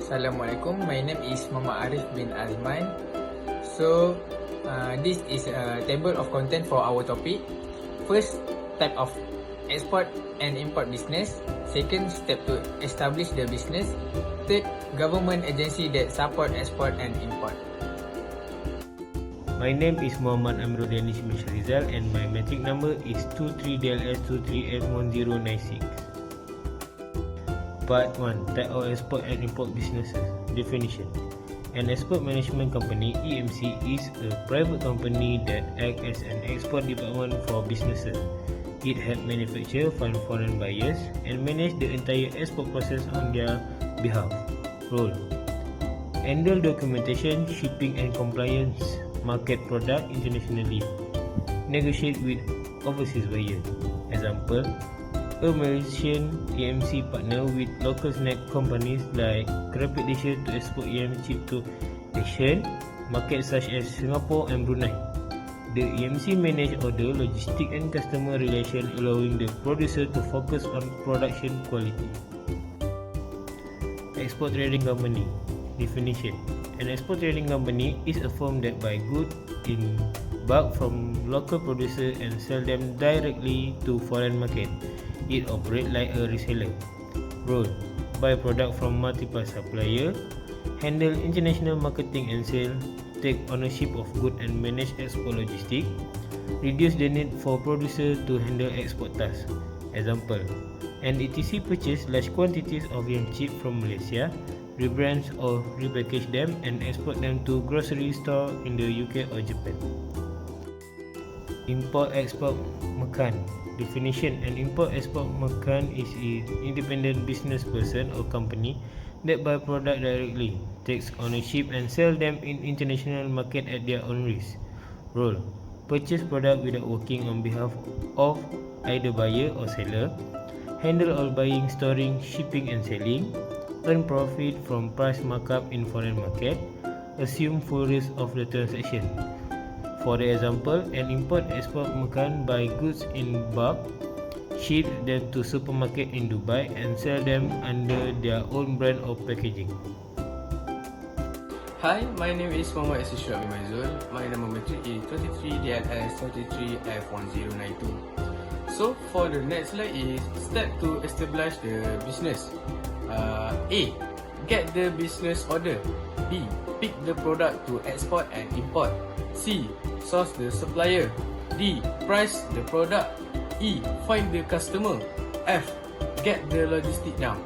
Assalamualaikum, my name is Muhammad Arif bin Azman. So, this is a table of content for our topic. First, type of export and import business. Second, step to establish the business. Third, government agency that support export and import. My name is Muhammad Amruddin Rizal and my matric number is 23DLS23F1096. Part 1. Type of export and import businesses. Definition. An export management company (EMC) is a private company that acts as an export department for businesses. It helps manufacture, find foreign buyers and manage the entire export process on their behalf. Role. Handle documentation, shipping and compliance, market product internationally. Negotiate with overseas buyers. Example, a Malaysian EMC partner with local snack companies like Rapid Asia to export EM chip to Asian markets such as Singapore and Brunei. The EMC manage order, logistic and customer relation, allowing the producer to focus on production quality. Export trading company. Definition. An export trading company is a firm that buy goods in bulk from local producer and sell them directly to foreign market. It operates like a reseller. Role. Buy product from multiple suppliers, handle international marketing and sale, take ownership of goods and manage export logistics, reduce the need for producer to handle export tasks. Example, an ETC purchase large quantities of yam chip from Malaysia, rebrands or repackage them and export them to grocery store in the UK or Japan. Import-export mekan. Definition. An import-export mekan is an independent business person or company that buy product directly, takes ownership and sell them in international market at their own risk. Role. Purchase product without working on behalf of either buyer or seller, handle all buying, storing, shipping and selling, earn profit from price markup in foreign market, assume full risk of the transaction. For example, an import-export mekan buy goods in bulk, ship them to supermarket in Dubai and sell them under their own brand or packaging. Hi, my name is Muhammad Asishu Abi Maizul. My number matric is 23DLS23F1092. So, for the next slide is step to establish the business. A. Get the business order. B. Pick the product to export and import. C. Source the supplier. D. Price the product. E. Find the customer. F. Get the logistic down.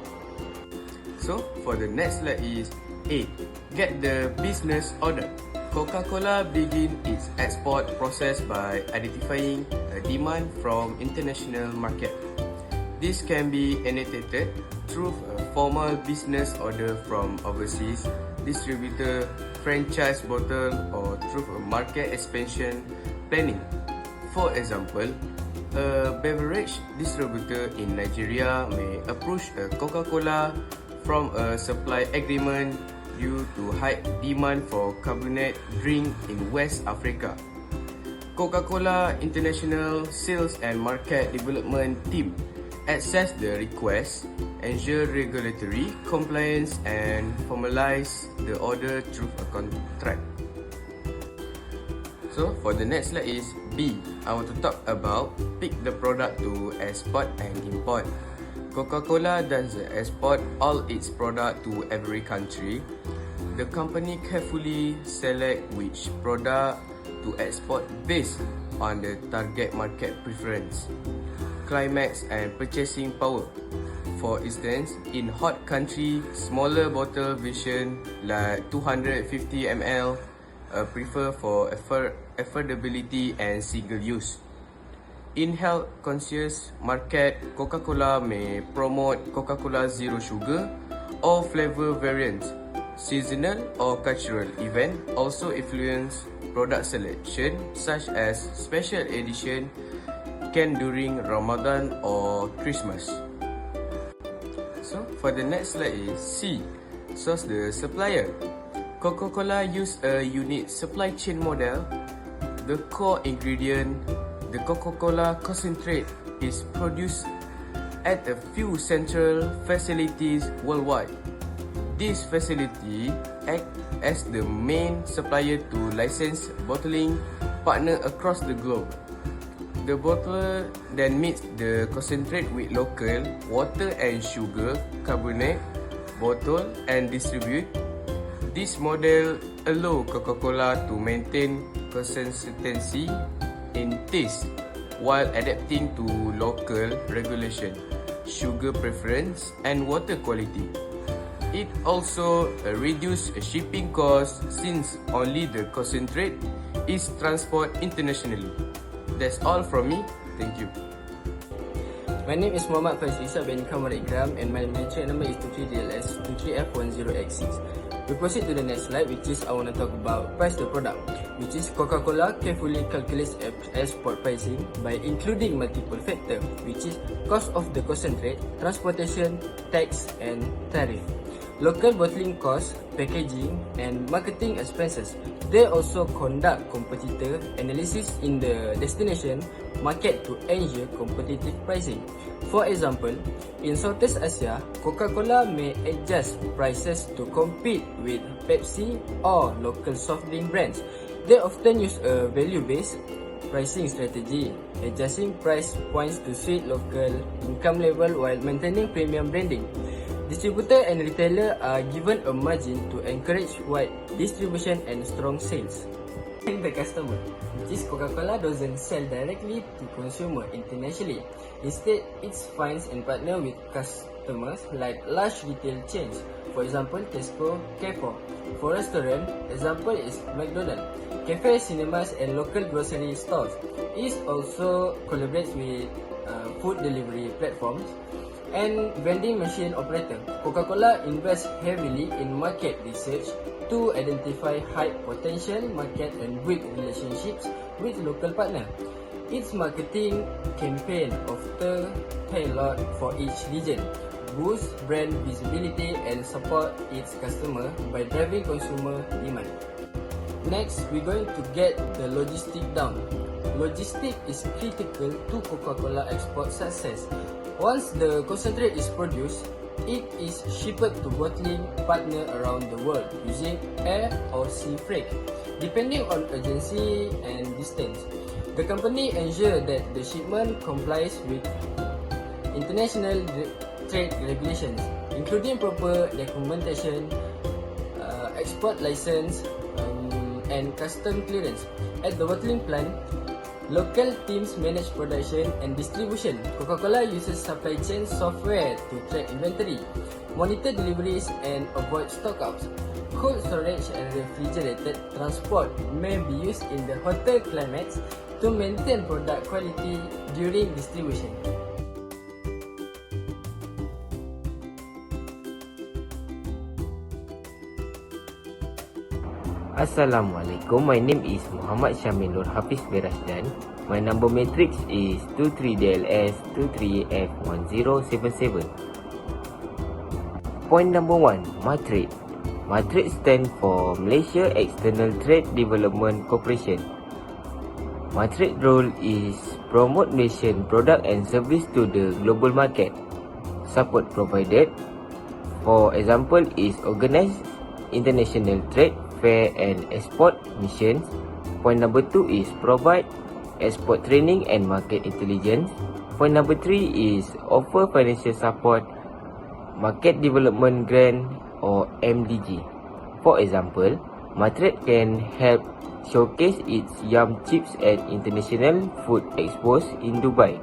So, for the next slide is A. Get the business order. Coca-Cola begin its export process by identifying a demand from international market. This can be initiated through a formal business order from overseas distributor, franchise bottle or through a market expansion planning. For example, a beverage distributor in Nigeria may approach a Coca-Cola from a supply agreement due to high demand for carbonated drink in West Africa. Coca-Cola International Sales and Market Development Team assess the request, ensure regulatory compliance and formalize the order through a contract. So for the next slide is B. I want to talk about pick the product to export and import. Coca-Cola does export all its product to every country. The company carefully select which product to export based on the target market preference, climax and purchasing power. For instance, in hot country, smaller bottle version like 250 ml prefer for affordability and single use. In health conscious market, Coca-Cola may promote Coca-Cola Zero Sugar or flavor variants. Seasonal or cultural event also influence product selection, such as special edition can during Ramadan or Christmas. So for the next slide is C. Source the supplier. Coca-Cola use a unique supply chain model. The core ingredient, the Coca-Cola concentrate, is produced at a few central facilities worldwide. This facility acts as the main supplier to licensed bottling partner across the globe. The bottler then mix the concentrate with local water and sugar carbonate, bottle and distribute. This model allows Coca-Cola to maintain consistency in taste while adapting to local regulation, sugar preference and water quality. It also reduces shipping costs since only the concentrate is transported internationally. That's all from me. Thank you. My name is Muhammad Fazlisa bin Kamar Ikram and my matric number is 23DLS 23F10X6. We proceed to the next slide, which is I want to talk about price the product, which is Coca-Cola carefully calculates export pricing by including multiple factors, which is cost of the concentrate, transportation, tax and tariff, local bottling costs, packaging and marketing expenses. They also conduct competitor analysis in the destination market to ensure competitive pricing. For example, in Southeast Asia, Coca-Cola may adjust prices to compete with Pepsi or local soft drink brands. They often use a value-based pricing strategy, adjusting price points to suit local income level while maintaining premium branding. Distributor and retailer are given a margin to encourage wide distribution and strong sales. The customer, which is Coca-Cola doesn't sell directly to consumer internationally. Instead, it finds and partner with customers like large retail chains, for example Tesco, Carrefour. For restaurant, example is McDonald's, cafe, cinemas and local grocery stores. It also collaborates with food delivery platforms and vending machine operator. Coca-Cola invests heavily in market research to identify high potential market and build relationships with local partners. Its marketing campaign often tailored for each region, boosts brand visibility and support its customer by driving consumer demand. Next, we're going to get the logistic down. Logistic is critical to Coca-Cola export success. Once the concentrate is produced, it is shipped to bottling partner around the world using air or sea freight, depending on urgency and distance. The company ensures that the shipment complies with international trade regulations, including proper documentation, export license, and custom clearance. At the bottling plant, local teams manage production and distribution. Coca-Cola uses supply chain software to track inventory, monitor deliveries and avoid stockouts. Cold storage and refrigerated transport may be used in the hotter climates to maintain product quality during distribution. Assalamualaikum, my name is Muhammad Syamil Nur Hafiz Berasdan. My number matrix is 23DLS 23F1077. Point number 1, MATRADE. MATRADE stands for Malaysia External Trade Development Corporation. MATRADE role is promote Malaysian product and service to the global market. Support provided, for example, is organize international trade, fair and export missions. Point number 2 is provide export training and market intelligence. Point number 3 is offer financial support, market development grant or MDG. For example, MATRADE can help showcase its yam chips at international food expos in Dubai,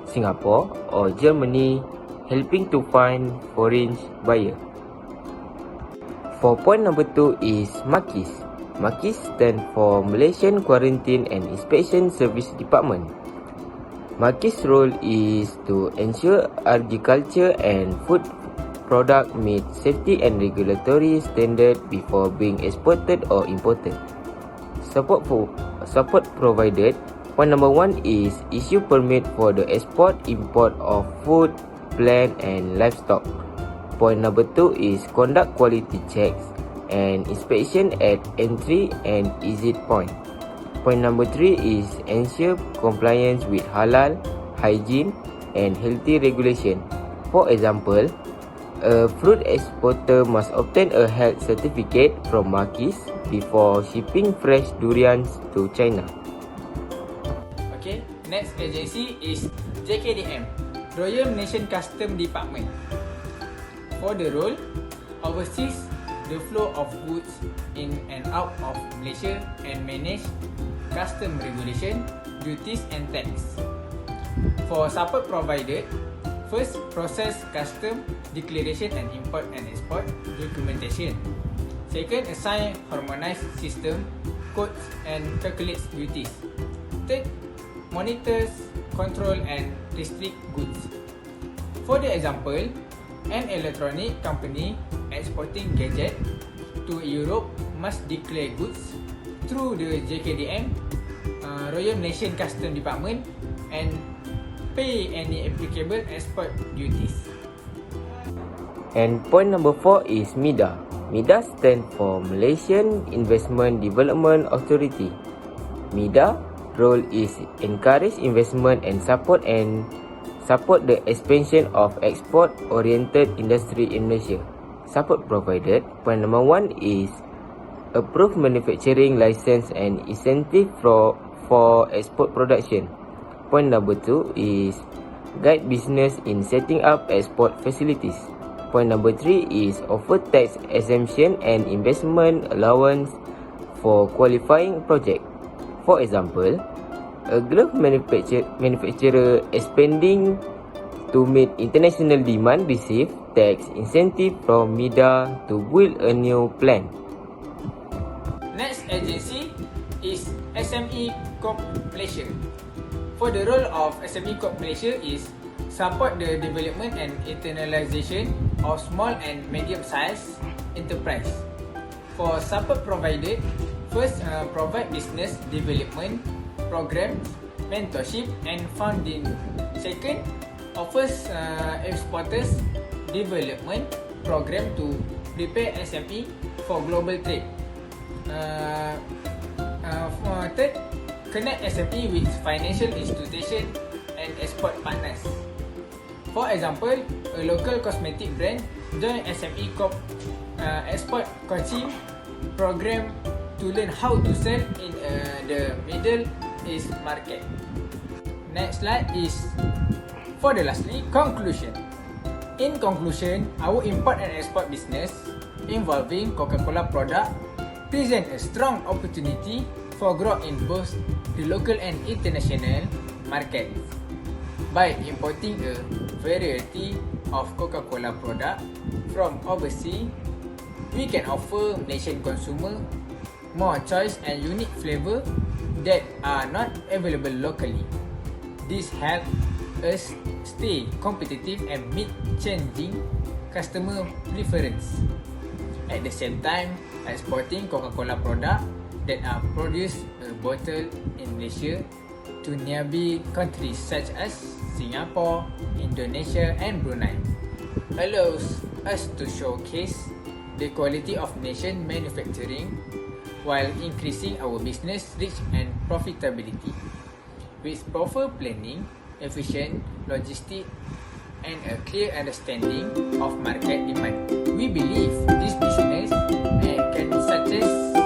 Singapore or Germany, helping to find foreign buyer. For point number 2 is MAQIS. MAQIS stand for Malaysian Quarantine and Inspection Service Department. MAQIS role is to ensure agriculture and food product meet safety and regulatory standard before being exported or imported. Support provided. Point number 1 is issue permit for the export import of food, plant and livestock. Point number 2 is conduct quality checks and inspection at entry and exit point. Point number 3 is ensure compliance with halal, hygiene and healthy regulation. For example, A fruit exporter must obtain a health certificate from Marquis before shipping fresh durians to China. Okay, next agency is JKDM, Royal Nation Custom Department. For the role, oversees the flow of goods in and out of Malaysia and manage custom regulation, duties and tax. For support provided, first, process custom declaration and import and export documentation. Second, assign harmonized system, codes and calculates duties. Third, monitors, control and restrict goods. For the example, an electronic company exporting gadget to Europe must declare goods through the JKDM, Royal Nation Custom Department and pay any applicable export duties. And point number 4 is MIDA. MIDA stands for Malaysian Investment Development Authority. MIDA role is encourage investment and support the expansion of export-oriented industry in Malaysia. Support provided. Point number 1 is approve manufacturing license and incentive for export production. Point number 2 is guide business in setting up export facilities. Point number 3 is offer tax exemption and investment allowance for qualifying project. For example, a glove manufacturer expanding to meet international demand receive tax incentive from MIDA to build a new plant. Next agency is SME Corp Malaysia. For the role of SME Corp Malaysia is support the development and internationalization of small and medium-sized enterprise. For support provided, first provide business development programs, mentorship and funding. Second, offers exporters development program to prepare SME for global trade. Third, connect SME with financial institution and export partners. For example, a local cosmetic brand join SME Corp export coaching program to learn how to sell in the Middle East market. Next slide is for the lastly conclusion. In conclusion, our import and export business involving Coca-Cola product present a strong opportunity for growth in both the local and international markets. By importing a variety of Coca-Cola product from overseas, we can offer Malaysian consumer more choice and unique flavor that are not available locally. This helps us stay competitive and meet changing customer preference. At the same time, exporting Coca-Cola product that are produced bottled in Malaysia to nearby countries such as Singapore, Indonesia and Brunei allows us to showcase the quality of nation manufacturing while increasing our business reach and profitability. With proper planning, efficient logistics and a clear understanding of market demand, we believe this business can success